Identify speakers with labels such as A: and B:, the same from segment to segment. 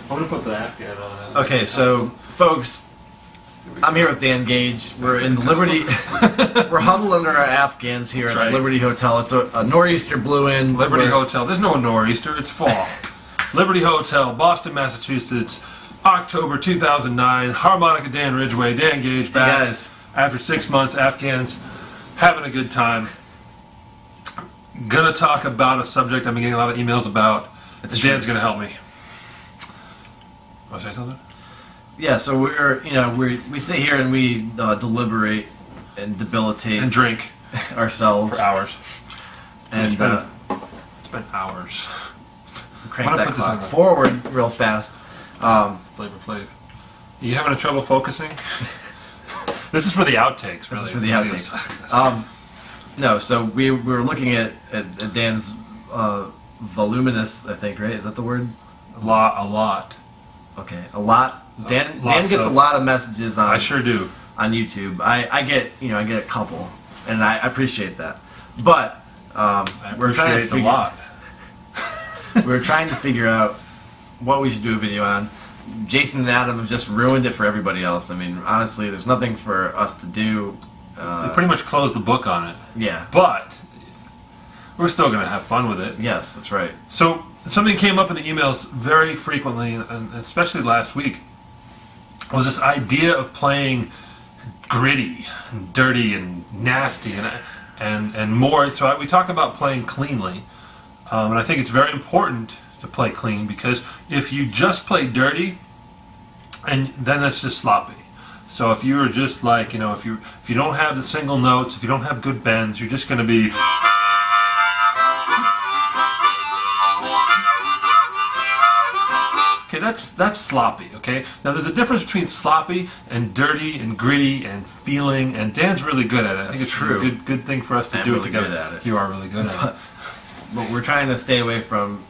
A: I'm gonna put the Afghan on it.
B: Okay, so folks, I'm here with Dan Gage. We're in the Liberty. We're huddled under our Afghans here at the Liberty Hotel. It's a nor'easter blew in.
A: Liberty Hotel. There's no nor'easter. It's fall. Liberty Hotel, Boston, Massachusetts, October 2009. Harmonica Dan Ridgeway, Dan Gage back.
B: Hey guys.
A: After 6 months, Afghans having a good time. Gonna talk about a subject I've been getting a lot of emails about. Dan's gonna help me. Want to say something?
B: Yeah, so we sit here and we deliberate and debilitate
A: and drink
B: ourselves
A: for hours.
B: And
A: it's been hours.
B: Crank that clock forward real fast.
A: Flavor Flav. You having trouble focusing? This is for the outtakes. Really.
B: This is for the outtakes. No, so we were looking at Dan's voluminous, I think, right? Is that the word?
A: A lot.
B: Okay, a lot. Dan gets a lot of messages on.
A: I sure do.
B: On YouTube, I get a couple, and I appreciate that. But we're trying to we're trying to figure out what we should do a video on. Jason and Adam have just ruined it for everybody else. I mean, honestly, there's nothing for us to do.
A: They pretty much closed the book on it.
B: Yeah.
A: But we're still going to have fun with it.
B: Yes, that's right.
A: So something came up in the emails very frequently, and especially last week, was this idea of playing gritty and dirty and nasty and more. So we talk about playing cleanly, and I think it's very important to play clean, because if you just play dirty, and then that's just sloppy. So if you're just like, if you don't have the single notes, if you don't have good bends, you're just going to be. Okay, that's sloppy. Okay, now there's a difference between sloppy and dirty and gritty and feeling, and Dan's really good at it. I think it's true. A good thing for us to do it together.
B: Good at it.
A: You are really good at it.
B: But we're trying to stay away from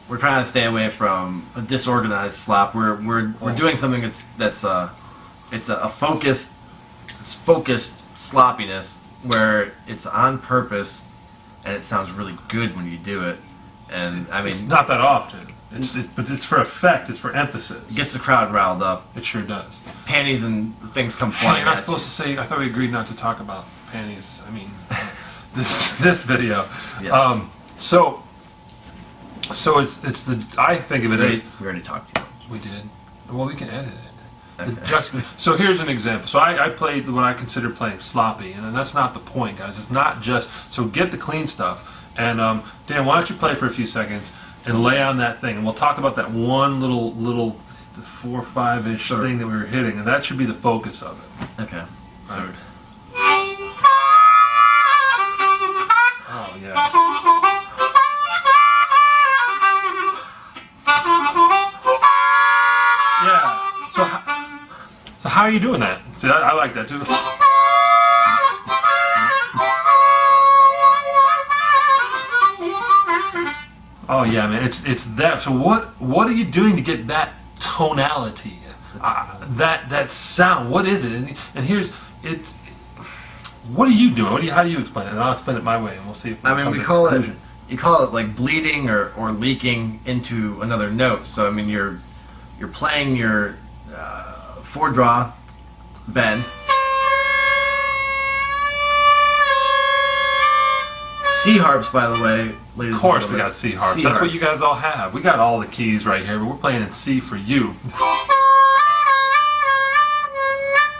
B: a disorganized slop. We're doing something that's a focused sloppiness where it's on purpose and it sounds really good when you do it. And I mean,
A: it's not that often. But it's for effect. It's for emphasis.
B: It gets the crowd riled up.
A: It sure does.
B: Panties and things come flying.
A: You're not supposed to say. I thought we agreed not to talk about panties. I mean, this video.
B: Yes.
A: So it's the. I think of it as.
B: We already talked to you.
A: We did. Well, we can edit it.
B: Okay.
A: So here's an example. So I played what I consider playing sloppy, and that's not the point, guys. It's not just. So get the clean stuff. And Dan, why don't you play for a few seconds and lay on that thing, and we'll talk about that one little 4 or 5-ish thing that we were hitting, and that should be the focus of it.
B: Okay. So.
A: Right. Oh yeah. So how are you doing that? See, I like that too. Oh yeah, man, it's that. So what are you doing to get that tonality, that sound? What is it? And here's it. What are you doing? How do you explain it? And I'll explain it my way, and we'll see if we
B: we call it. You call it like bleeding or leaking into another note. So I mean, you're playing your 4-draw bend. C harps, by the way, ladies.
A: Of course, we got C harps. That's what you guys all have. We got all the keys right here, but we're playing in C for you.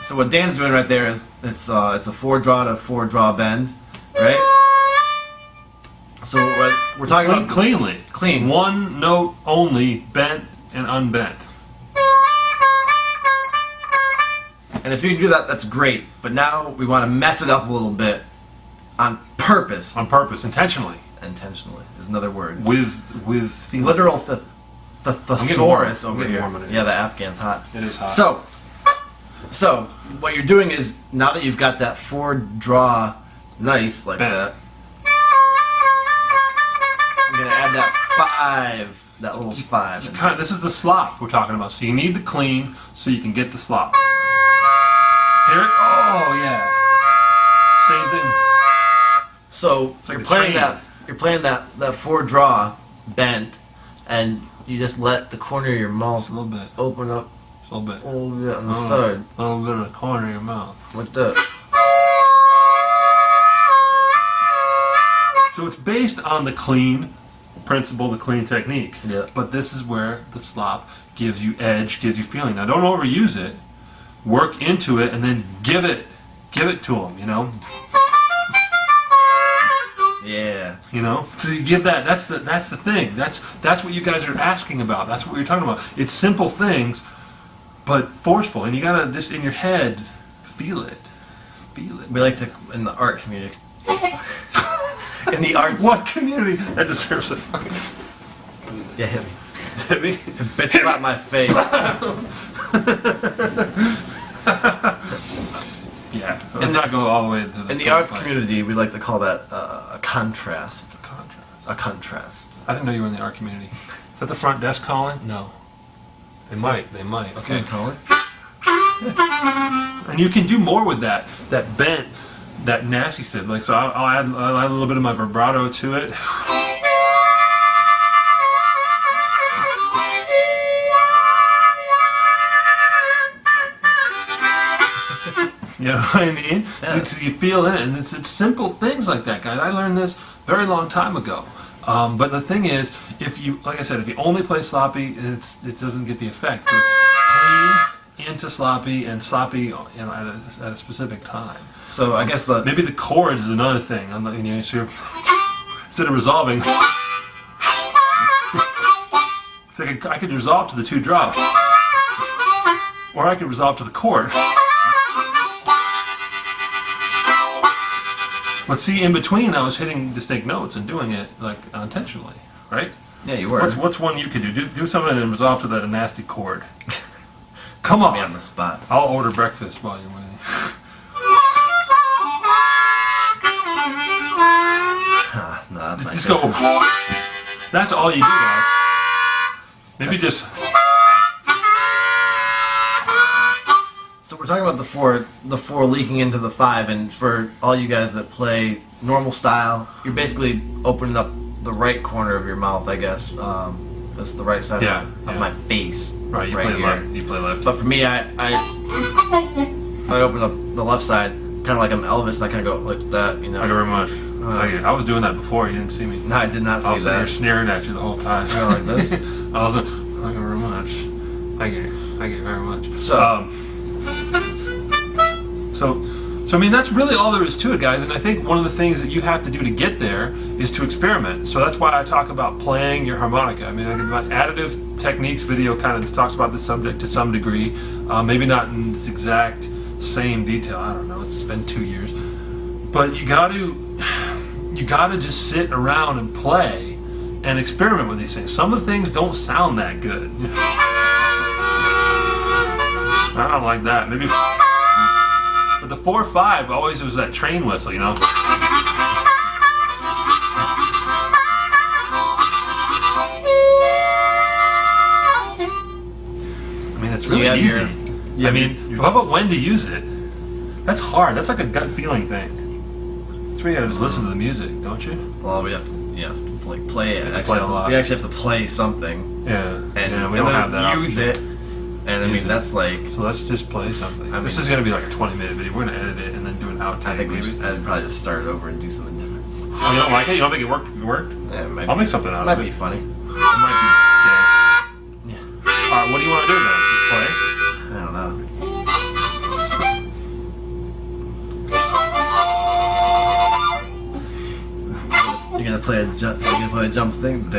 B: So what Dan's doing right there is it's a 4-draw to 4-draw bend, right? So what we're talking about
A: cleanly,
B: clean,
A: one note only, bent and unbent.
B: And if you do that, that's great. But now we want to mess it up a little bit on purpose.
A: On purpose, intentionally.
B: Intentionally is another word.
A: With feeling.
B: Literal thesaurus over here. Yeah, the Afghan's hot.
A: It is hot.
B: So what you're doing is, now that you've got that 4-draw nice like that, you're gonna add that 5, that little 5.
A: This is the slop we're talking about. So you need the clean so you can get the slop. Hear it? Oh yeah. Same thing.
B: So you're playing that 4-draw bent, and you just let the corner of your mouth
A: Just a little bit.
B: open up
A: Just a little bit.
B: a little bit on the side.
A: A little bit of the corner of your mouth.
B: Like that.
A: So it's based on the clean principle, the clean technique.
B: Yeah.
A: But this is where the slop gives you edge, gives you feeling. Now don't overuse it. Work into it and then give it to them, you know?
B: Yeah.
A: You know? So you give that, that's the thing. That's what you guys are asking about. That's what we're talking about. It's simple things, but forceful. And you gotta, just in your head, feel it. Feel it.
B: We like to, in the art community. In the arts.
A: What community? That deserves a fucking...
B: Yeah, hit me.
A: Hit me?
B: Bitch slap my face.
A: Yeah. Let's not go all the way to the...
B: In the arts community, we like to call that a contrast.
A: A contrast.
B: A contrast.
A: I didn't know you were in the art community. Is that the front desk calling? No. They might. They might.
B: That's
A: Okay.
B: what I call it.
A: And you can do more with that bent, that nasty stuff. Like, so I'll add a little bit of my vibrato to it. You know what I mean?
B: Yeah.
A: You feel it, and it's simple things like that, guys. I learned this very long time ago. But the thing is, if you, like I said, if you only play sloppy, it doesn't get the effect. So it's clean into sloppy and sloppy, you know, at a specific time.
B: So I guess
A: Maybe the chords is another thing. I'm not, you know, so instead of resolving, it's like I could resolve to the 2 drops, or I could resolve to the chord. But see, in between, I was hitting distinct notes and doing it like intentionally, right?
B: Yeah, you were.
A: What's one you could do? Do something and resolve to that nasty chord. Come on.
B: Me on the spot.
A: I'll order breakfast while you're waiting.
B: No, that's not
A: Just
B: good.
A: go. That's all you do, guys. Maybe just.
B: So we're talking about the four leaking into the 5, and for all you guys that play normal style, you're basically opening up the right corner of your mouth, I guess. That's the right side of my face.
A: Right, you
B: right
A: play
B: here.
A: left. You play left.
B: But for me, I open up the left side, kind of like I'm Elvis, and I kind of go like that, you know.
A: Thank you very much. Thank you. I was doing that before. You didn't see me.
B: No, I did not see
A: I was
B: that.
A: sneering at you the whole time.
B: You know, like this.
A: I was like, thank you very much. Thank you. Thank you very much. So I mean, that's really all there is to it, guys. And I think one of the things that you have to do to get there is to experiment. So that's why I talk about playing your harmonica. I mean, my additive techniques video kind of talks about this subject to some degree. Maybe not in this exact same detail. I don't know. It's been 2 years. But you got to just sit around and play and experiment with these things. Some of the things don't sound that good. I don't like that. Maybe. But the 4/5 always was that train whistle, you know. I mean, it's really easy. I mean, how about when to use it? That's hard. That's like a gut feeling thing. That's where you gotta just listen to the music, don't you?
B: Well, we have to, like play it.
A: Play a lot.
B: We actually have to play something.
A: Yeah.
B: And
A: we don't have that.
B: Use it. And I mean, that's like.
A: So let's just play something. This is gonna be like a 20-minute video. We're gonna edit it and then do an outtake.
B: I think
A: maybe.
B: I'd probably just start over and do something different.
A: Oh, you don't like it? You don't think it worked?
B: Yeah, maybe.
A: I'll make something out of it.
B: Might be funny.
A: It might be. Yeah. Alright, what do you want to do then? Just play?
B: I don't know. You're gonna play a jump thing?